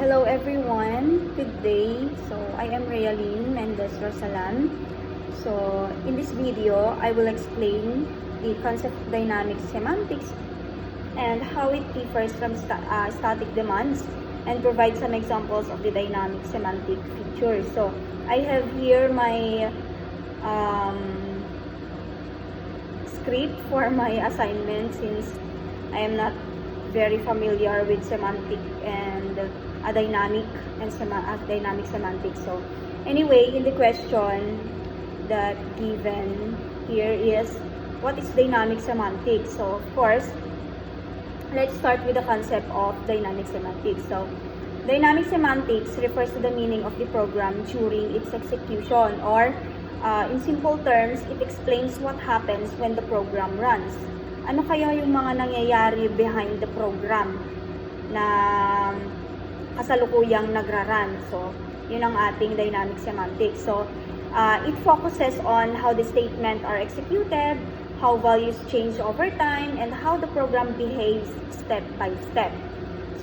Hello everyone, good day. So I am Realine Mendez Rosalan. So in this video, I will explain the concept of dynamic semantics and how it differs from static demands and provide some examples of the dynamic semantic features. So I have here my script for my assignment since I am not very familiar with semantic and dynamic semantics. So anyway, in the question that given here is what is dynamic semantics. So of course, let's start with the concept of dynamic semantics. So dynamic semantics refers to the meaning of the program during its execution, or in simple terms, it explains what happens when the program runs. Ano kaya yung mga nangyayari behind the program na kasalukuyang nagra-run? So, yun ang ating dynamic semantics. So, it focuses on how the statements are executed, how values change over time, and how the program behaves step by step.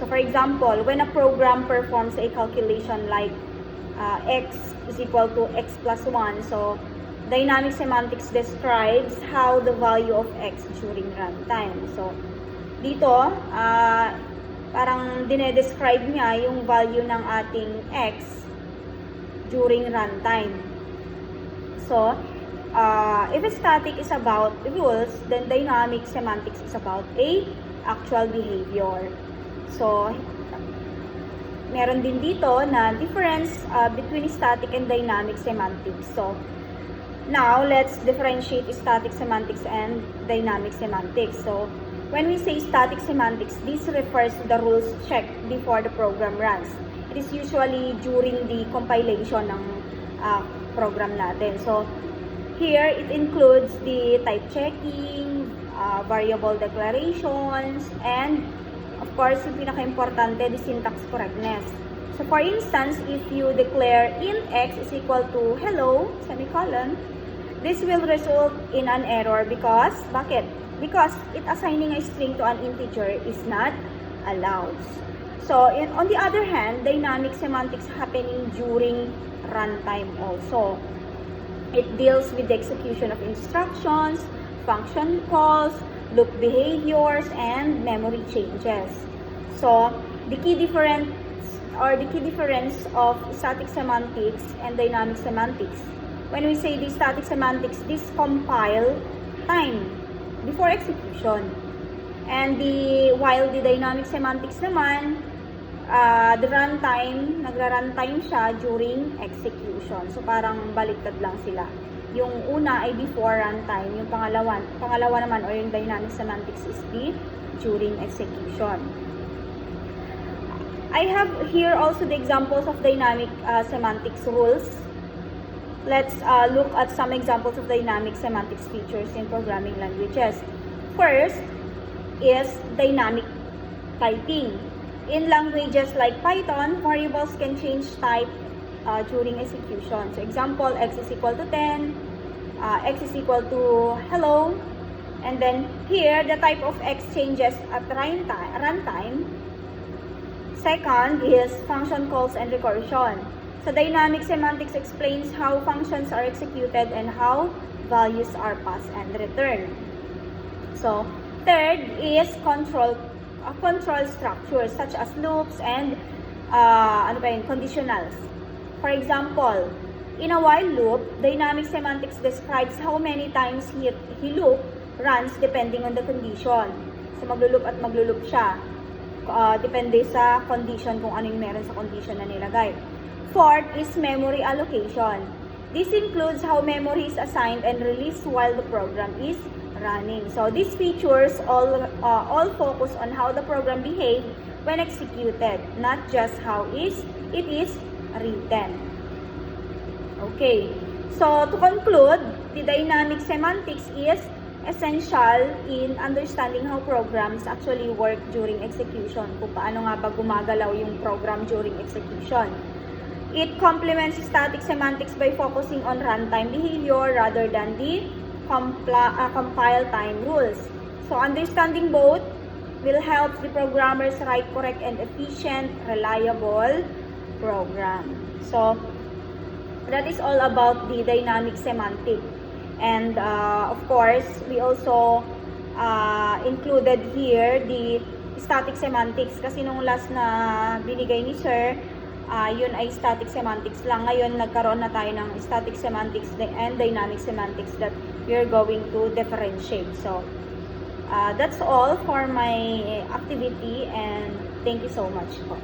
So, for example, when a program performs a calculation like x is equal to x plus 1, so dynamic semantics describes how the value of x during runtime. So, dito, parang dinedescribe niya yung value ng ating x during runtime. So, if static is about rules, then dynamic semantics is about a actual behavior. So, meron din dito na difference between static and dynamic semantics. So, now, let's differentiate static semantics and dynamic semantics. So, when we say static semantics, this refers to the rules checked before the program runs. It is usually during the compilation ng program natin. So, here it includes the type checking, variable declarations, and of course, yung pinaka-importante, the syntax correctness. So, for instance, if you declare int x is equal to hello, semicolon, this will result in an error because, bakit? Because it assigning a string to an integer is not allowed. So, on the other hand, dynamic semantics happening during runtime also. It deals with the execution of instructions, function calls, loop behaviors, and memory changes. So, the key difference of static semantics and dynamic semantics. When we say the static semantics, this compile time before execution. And while the dynamic semantics naman, the runtime, nagra-runtime siya during execution. So parang baliktad lang sila. Yung una ay before runtime, yung pangalawa naman or yung dynamic semantics is the during execution. I have here also the examples of dynamic semantics rules. Let's look at some examples of dynamic semantics features in programming languages. First is dynamic typing. In languages like Python, variables can change type during execution. So example, x is equal to 10, x is equal to hello, and then here the type of x changes at runtime. Second is function calls and recursion. So dynamic semantics explains how functions are executed and how values are passed and returned. So third is control structures such as loops and conditionals. For example, in a while loop, dynamic semantics describes how many times he loop runs depending on the condition. So maglo-loop at maglo-loop siya. Depende sa condition kung ano yung meron sa condition na nilagay. Fourth is memory allocation. This includes how memory is assigned and released while the program is running. So these features all focus on how the program behaves when executed, not just how it is written. Okay. So to conclude, the dynamic semantics is essential in understanding how programs actually work during execution. Kung paano nga ba gumagalaw yung program during execution. It complements static semantics by focusing on runtime behavior rather than the compile time rules. So understanding both will help the programmers write correct and efficient, reliable program. So, that is all about the dynamic semantic. And of course, we also included here the static semantics kasi nung last na binigay ni Sir, yun ay static semantics lang. Ngayon, nagkaroon na tayo ng static semantics and dynamic semantics that we are going to differentiate. So, that's all for my activity and thank you so much po.